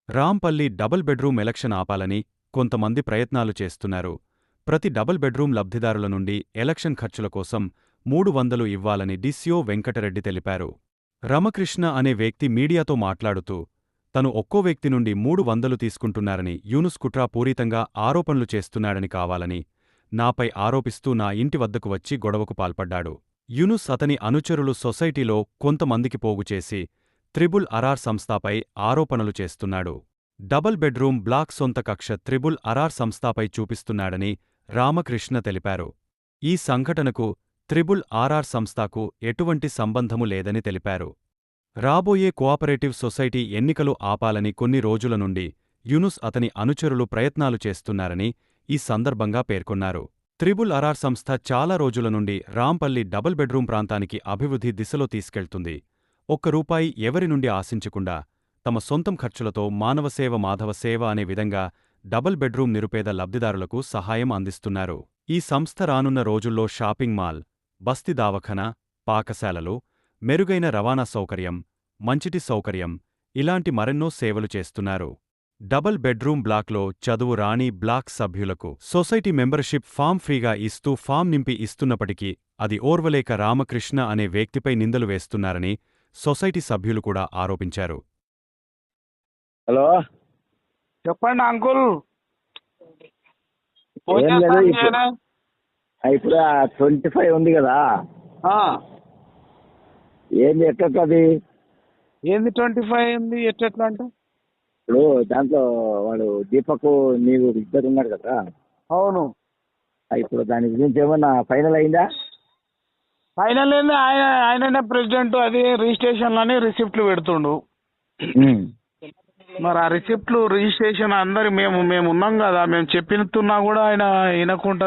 Rampalli double bedroom election ఆపాలని కొంతమంది ప్రయత్నాలు చేస్తున్నారు. ప్రతి డబుల్ బెడ్రూమ్ లబ్ధిదారుల నుండి ఎలక్షన్ ఖర్చుల కోసం 300 ఇవ్వాలని డిస్యో వెంకటరెడ్డి తెలిపారు. రమకృష్ణ అనే వ్యక్తి మీడియాతో మాట్లాడుతూ, తను ఒక్కో వ్యక్తి నుండి 300 తీసుకుంటున్నారని, యూనుస్ కుట్రాపూరితంగా ఆరోపణలు చేస్తున్నాడని, కావాలని నాపై ఆరోపిస్తూ నా ఇంటి వద్దకు వచ్చి గొడవకు పాల్పడ్డాడు. యూనుస్ అతని అనుచరులు సొసైటీలో కొంతమందికి పోగుచేసి త్రిబుల్ అరార్ సంస్థపై ఆరోపణలు చేస్తున్నాడు. డబుల్ బెడ్రూమ్ బ్లాక్ సొంత కక్ష త్రిబుల్ అరార్ సంస్థపై చూపిస్తున్నాడని రామకృష్ణ తెలిపారు. ఈ సంఘటనకు త్రిబుల్ ఆర్ఆర్ సంస్థకు ఎటువంటి సంబంధము లేదని తెలిపారు. రాబోయే కోఆపరేటివ్ సొసైటీ ఎన్నికలు ఆపాలని కొన్ని రోజుల నుండి యూనుస్ అతని అనుచరులు ప్రయత్నాలు చేస్తున్నారని ఈ సందర్భంగా పేర్కొన్నారు. త్రిబుల్ అరార్ సంస్థ చాలా రోజుల నుండి రాంపల్లి డబుల్ బెడ్రూమ్ ప్రాంతానికి అభివృద్ధి దిశలో తీసుకెళ్తుంది. ₹1 ఎవరి నుండి ఆశించకుండా తమ సొంతం ఖర్చులతో మానవసేవ మాధవసేవ అనే విధంగా డబుల్ బెడ్రూమ్ నిరుపేద లబ్ధిదారులకు సహాయం అందిస్తున్నారు. ఈ సంస్థ రానున్న రోజుల్లో షాపింగ్ మాల్, బస్తీ దవాఖానా, పాకశాలలు, మెరుగైన రవాణా సౌకర్యం, మంచిటి సౌకర్యం ఇలాంటి మరెన్నో సేవలు చేస్తున్నారు. డబుల్ బెడ్రూమ్ బ్లాక్లో చదువు రాని బ్లాక్ సభ్యులకు సొసైటీ మెంబర్షిప్ ఫామ్ ఫ్రీగా ఇస్తూ ఫామ్ నింపి ఇస్తున్నప్పటికీ అది ఓర్వలేక రామకృష్ణ అనే వ్యక్తిపై నిందలు వేస్తున్నారని సొసైటీ సభ్యులు కూడా ఆరోపించారు. హలో, చెప్పండి అంకుల్. ఏం లేదు. ఇప్పుడు 25 ఉంది కదా, ఏంది ఎక్కది? ఏంది 25 ఉంది ఎట్లా అంటే? ఇప్పుడు దాంట్లో వాడు దీపక్ నీవు ఇద్దరు ఉన్నారు కదా. అవును. ఇప్పుడు దాని గురించి ఏమన్నా ఫైనల్ అయిందా? ఫైనల్ ఏంది, ఆయననే ప్రెసిడెంట్. అది రిజిస్ట్రేషన్ అని రిసిప్ట్లు పెడుతుండు. మరి ఆ రిసిప్ట్లు రిజిస్ట్రేషన్ అందరు మేము ఉన్నాం కదా, మేము చెప్పిస్తున్నా కూడా ఆయన వినకుండా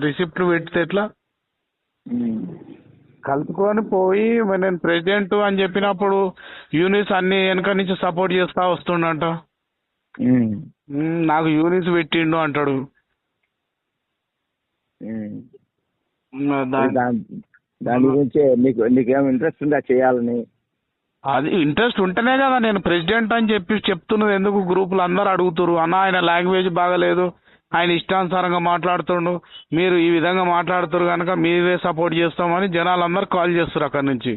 రిసిప్ట్లు పెడితే ఎట్లా? కలుపుకొని పోయి నేను ప్రెసిడెంట్ అని చెప్పినప్పుడు యూనిస్ అన్ని వెనక నుంచి సపోర్ట్ చేస్తా వస్తుండంట. నాకు యూనిస్ పెట్టిండు అంటాడు. దాని గురించి నీకేం ఇంట్రెస్ట్ ఉందా చేయాలని? అది ఇంట్రెస్ట్ ఉంటేనే కదా నేను ప్రెసిడెంట్ అని చెప్తున్నది. ఎందుకు గ్రూపులు అందరు అడుగుతురు, అన్న ఆయన లాంగ్వేజ్ బాగలేదు, ఆయన ఇష్టానుసారంగా మాట్లాడుతుండు, మీరు ఈ విధంగా మాట్లాడుతురు కనుక మీరే సపోర్ట్ చేస్తామని జనాలందరూ కాల్ చేస్తారు అక్కడి నుంచి.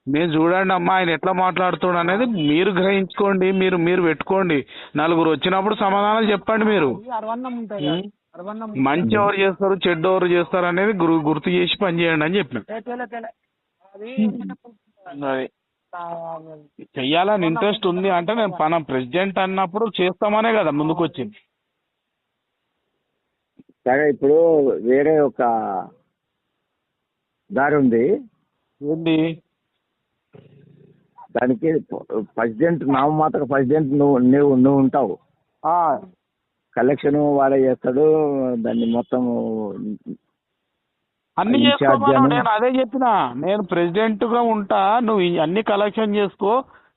మీరు చూడండి అమ్మా ఆయన ఎట్లా మాట్లాడుతుడు అనేది మీరు గ్రహించుకోండి, మీరు పెట్టుకోండి. నలుగురు వచ్చినప్పుడు సమాధానాలు చెప్పండి. మీరు మంచి ఎవరు చేస్తారు చెడ్డ ఎవరు చేస్తారు అనేది గుర్తు చేసి పని చేయండి అని చెప్పిన. చెయ్యాలని ఇంట్రెస్ట్ ఉంది అంటే మనం ప్రెసిడెంట్ అన్నప్పుడు చేస్తామనే కదా ముందుకు వచ్చింది. సరే, ఇప్పుడు వేరే ఒక దారి ఉంది. ఏంటి దానికి? ప్రెసిడెంట్ నామమాత్ర ప్రెసిడెంట్ నువ్వు ఉంటావు. కలెక్షన్ వాడే చేస్తాడు, దాన్ని మొత్తం అన్ని చేసుకోమన్నావు. నేను అదే చెప్పిన, నేను ప్రెసిడెంట్ గా ఉంటా, నువ్వు అన్ని కలెక్షన్ చేసుకో,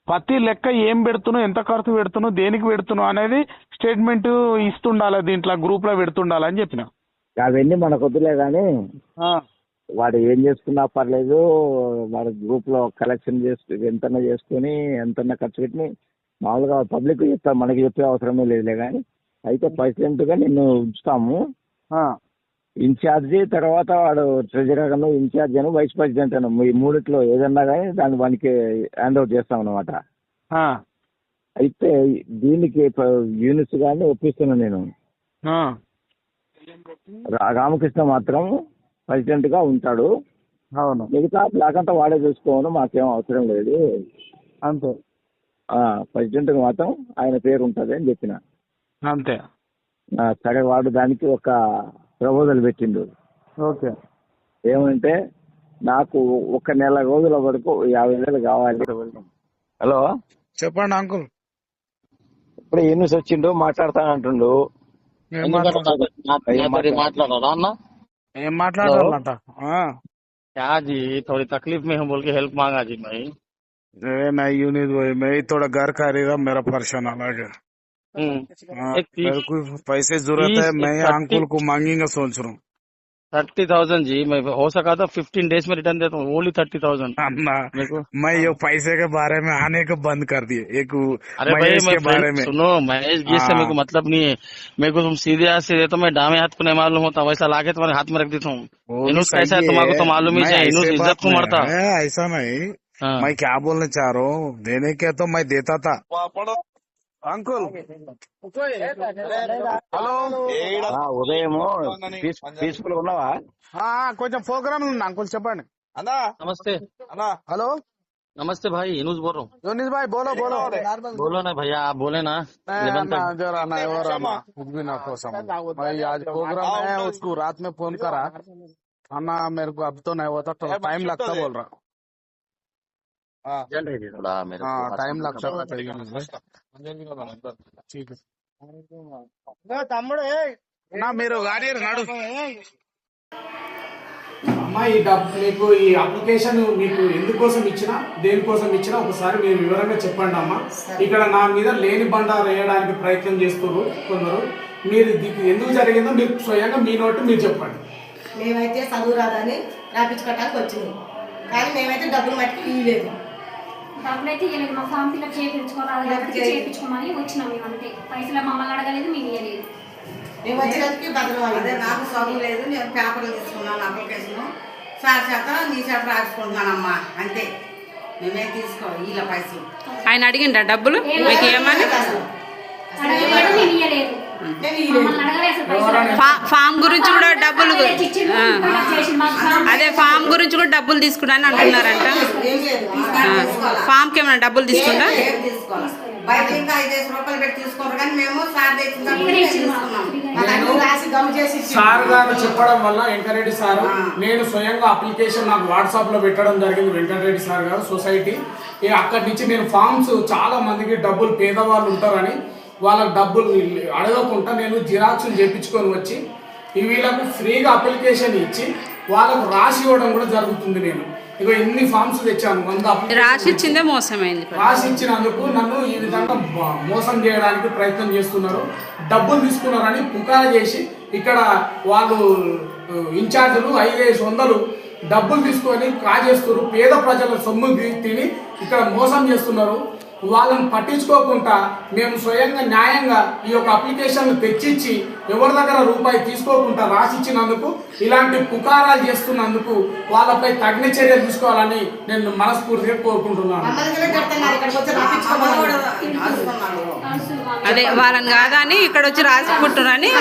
ప్రతి లెక్క ఏం పెడుతున్నావు, ఎంత ఖర్చు పెడుతున్నావు, దేనికి పెడుతున్నావు అనేది స్టేట్మెంట్ ఇస్తుండాలి, దీంట్లో గ్రూప్ లో పెడుతుండాలని చెప్పిన. అవన్నీ మనకు వద్దులే కానీ వాడు ఏం చేసుకున్నా పర్లేదు, వాడు గ్రూప్ లో కలెక్షన్ ఎంతన్నా చేసుకుని ఎంతన్నా ఖర్చు పెట్టి మామూలుగా పబ్లిక్ చెప్తా, మనకి చెప్పే అవసరమే లేదులే. కానీ అయితే ప్రెసిడెంట్ గా నిన్ను ఉంచుతాము, ఇన్ఛార్జి, తర్వాత వాడు ట్రెజరర్ అను, ఇన్ఛార్జ్ అను, వైస్ ప్రెసిడెంట్ అను, ఈ మూడిట్లో ఏదన్నా కానీ దాన్ని వానికి హ్యాండ్ అవుట్ చేస్తాం అన్నమాట. అయితే దీనికి యూనిట్స్ గానీ ఒప్పిస్తున్నాను నేను. రామకృష్ణ మాత్రం ప్రెసిడెంట్ గా ఉంటాడు. అవును. మిగతా బ్లాక్ అంతా వాడే చూసుకోవడం మాకేం అవసరం లేదు, అంతే. ప్రెసిడెంట్ గా మాత్రం ఆయన పేరు ఉంటుంది అని చెప్పిన. అంతే. సరే, వాడు దానికి ఒక ప్రపోజల్ పెట్టిండు. ఓకే. ఏమంటే నాకు 1 నెల రోజుల వరకు 50,000 కావాలి. హలో, చెప్పండి అంకుల్. ఇప్పుడు యూనిస్ వచ్చిండు, మాట్లాడతానంటుండు. ఏం మాట్లాడాలంట? क्या जी, थोड़ी तकलीफ में हूँ बोल के हेल्प मांगा जी मैं। नहीं यूनिस भाई, मैं ही थोड़ा घर खरीदा, मेरा परेशान अलग है। मेरे को पैसे जरूरत है, मैं अंकुल को मांगेंगे सोच रहा हूँ। 30,000 जी। मैं हो सका तो 15 डेज में रिटर्न देता हूँ। ओनली 30,000 अन्ना मेरे को। मैं ये पैसे के बारे में आने को बंद कर दिए। एक अरे भाई महेश मैं के बारे में सुनो, महेश जी से मेरे को मतलब नहीं है। मेरे को तुम सीधे हाथ से देते हो, मैं डामे हाथ को नहीं मालूम होता, वैसा लाके तुम्हारे हाथ में रख देता हूँ। वो भी इनुस सही कैसा है तुम्हारे तो मालूम ही मैं है। इनुस ऐसे इज्जत बात को नहीं मरता। है, ऐसा नहीं। हाँ। मैं क्या बोलना चाह रहा हूँ, देने के तो मैं देता था అంకుల్ హలో ఉదయము పీస్ఫుల్ ఉన్నావా? కొంచెం ప్రోగ్రామ్ ఉంది అంకుల్ చెప్పండి అన్నా नमस्ते। అన్నా హలో नमस्ते भाई, इनुस बोल रहा हूँ। యోనిస్ భాయ్ బోలో బోలో बोलो ना भैया, आप बोले ना। 11 तक जरा ना और अम्मा कुछ भी ना कोसम भाई आज प्रोग्राम है, उसको रात में फोन करा अन्ना मेरे को अब तो नहीं होता, तो टाइम लगता बोल रहा। जल रही थी थोड़ा मेरे को। हाँ टाइम लगता ठीक है ना మీరు గాడి నడు అమ్మా ఈ మీకు ఈ అప్లికేషన్ మీకు ఎందుకోసం ఇచ్చినా దేనికోసం ఇచ్చినా ఒకసారి మీరు వివరంగా చెప్పండి అమ్మా. ఇక్కడ నా మీద లేని బండారు వేయడానికి ప్రయత్నం చేస్తున్నారు కొందరు. మీరు ఎందుకు జరిగిందో మీరు స్వయంగా మీ నోటి మీరు చెప్పండి. మేమైతే చదువు రాదని రాపించుకోవడానికి వచ్చినాం, కానీ మేమైతే డబ్బులు మట్టుకు ఇవ్వలేదు. డబ్బులు అయితే ఇవ్వలేదు. మా ఫామ్ ఫిల్అప్ చేయించుకోవాలి, చేయించుకోమని వచ్చినాం మేము అంతే. పైసలు మమ్మల్ని అడగలేదు, మేము ఇవ్వలేదు. మేము వచ్చినందుకు బదులు అదే నాకు చదువు లేదు, నేను పేపర్లు తీసుకున్నాను అప్లికేషన్ సార్ చేత నీ చేత రాసుకుంటున్నానమ్మా అంతే. మేమే తీసుకోవాలి వీళ్ళ పైసలు. ఆయన అడిగిండా డబ్బులు మీకు ఏమని? అడగలేదు, మేము ఇవ్వలేదు. మమ్మల్ని అడగలేదు పైసలు. ఫామ్ గురించి కూడా డబ్బులు, అదే ఫామ్ గురించి కూడా డబ్బులు తీసుకున్నాను అంటున్నారంట. ఏం లేదు, ఫామ్ కి ఏమైనా డబ్బులు తీసుకుంటా? ఏం తీసుకోవాలి, బయట ఇంకా 5,000 రూపాయలు పెట్టి తీసుకోరు, కానీ మేము సార్ తెచ్చిన రాసి గమ్ చేసి సార్ గారు చెప్పడం వల్ల వెంకటరెడ్డి సార్, నేను స్వయంగా అప్లికేషన్ నాకు వాట్సాప్ లో పెట్టడం జరిగింది. వెంకటరెడ్డి సార్ గారు సొసైటీ అక్కడి నుంచి నేను ఫామ్స్ చాలా మందికి డబ్బులు పేదవాళ్ళు ఉంటారని వాళ్ళకి డబ్బులు అడగకుండా నేను జిరాక్స్లు చేయించుకొని వచ్చి వీళ్ళకు ఫ్రీగా అప్లికేషన్ ఇచ్చి వాళ్ళకు రాసి ఇవ్వడం కూడా జరుగుతుంది. నేను ఇక ఎన్ని ఫామ్స్ తెచ్చాను, 100 రాసి ఇచ్చిందే మోసమైంది. రాసి ఇచ్చినందుకు నన్ను ఈ విధంగా మోసం చేయడానికి ప్రయత్నం చేస్తున్నారు. డబ్బులు తీసుకున్నారని పుకారు చేసి ఇక్కడ వాళ్ళు ఇన్ఛార్జీలు 500 డబ్బులు తీసుకొని కాజేస్తున్నారు. పేద ప్రజల సొమ్ము తిని ఇక్కడ మోసం చేస్తున్నారు. వాళ్ళని పట్టించుకోకుండా మేము స్వయంగా న్యాయంగా ఈ యొక్క అప్లికేషన్ తెచ్చిచ్చి ఎవరి దగ్గర రూపాయి తీసుకోకుండా రాసిచ్చినందుకు, ఇలాంటి పుకారాలు చేస్తున్నందుకు వాళ్ళపై తగిన చర్యలు తీసుకోవాలని నేను మనస్ఫూర్తిగా కోరుకుంటున్నాను. అదే వాళ్ళని కాదని ఇక్కడ వచ్చి రాసుకుంటున్నారని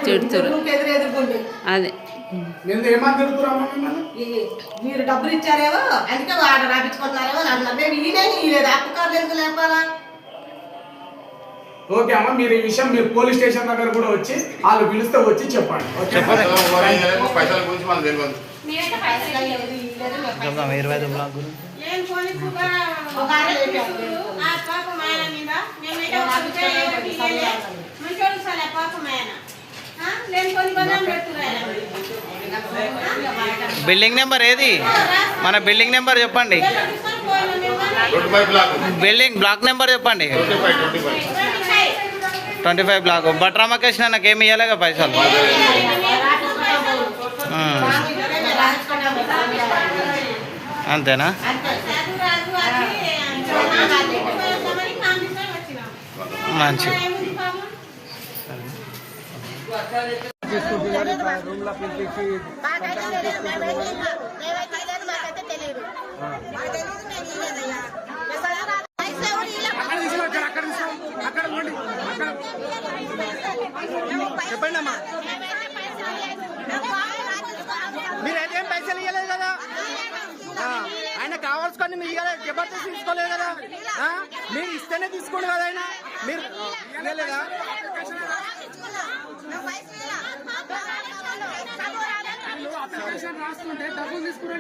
తిడుతున్నారు. అదే ఏమని తిడుతున్నారు? మీరు డబ్బులు ఇచ్చారేమో అందుకే వాడు రాపించుకుంటున్నారేమో అన్నారు. మేము ఇవ్వలేదు, అప్పుకారు ఎందుకు లేపాలా? ఓకే అమ్మ, మీరు ఈ విషయం మీరు పోలీస్ స్టేషన్ దగ్గర కూడా వచ్చి వాళ్ళు పిలిస్తే వచ్చి చెప్పండి. మేమైతే పైసలు ఇవ్వలేదు. బిల్డింగ్ నెంబర్ ఏది? మన బిల్డింగ్ నెంబర్ చెప్పండి. బిల్డింగ్ బ్లాక్ నెంబర్ చెప్పండి. 25 బ్లాక్. బట్ రామకృష్ణ నాకేమి ఇవ్వలేగా పైసలు. అంతేనా? మంచి చెప్పండి అమ్మా. మీరేం పైసలు ఇవ్వలేదు కదా, ఆయన కావాల్సుకొని మీరు ఇవ్వలేదు, జబర్దస్త్ తీసుకోలేదు కదా. మీరు ఇస్తేనే తీసుకోండి కదా, ఆయన మీరు ఇవ్వలేదా? రాస్తుంటే డబ్బులు తీసుకుని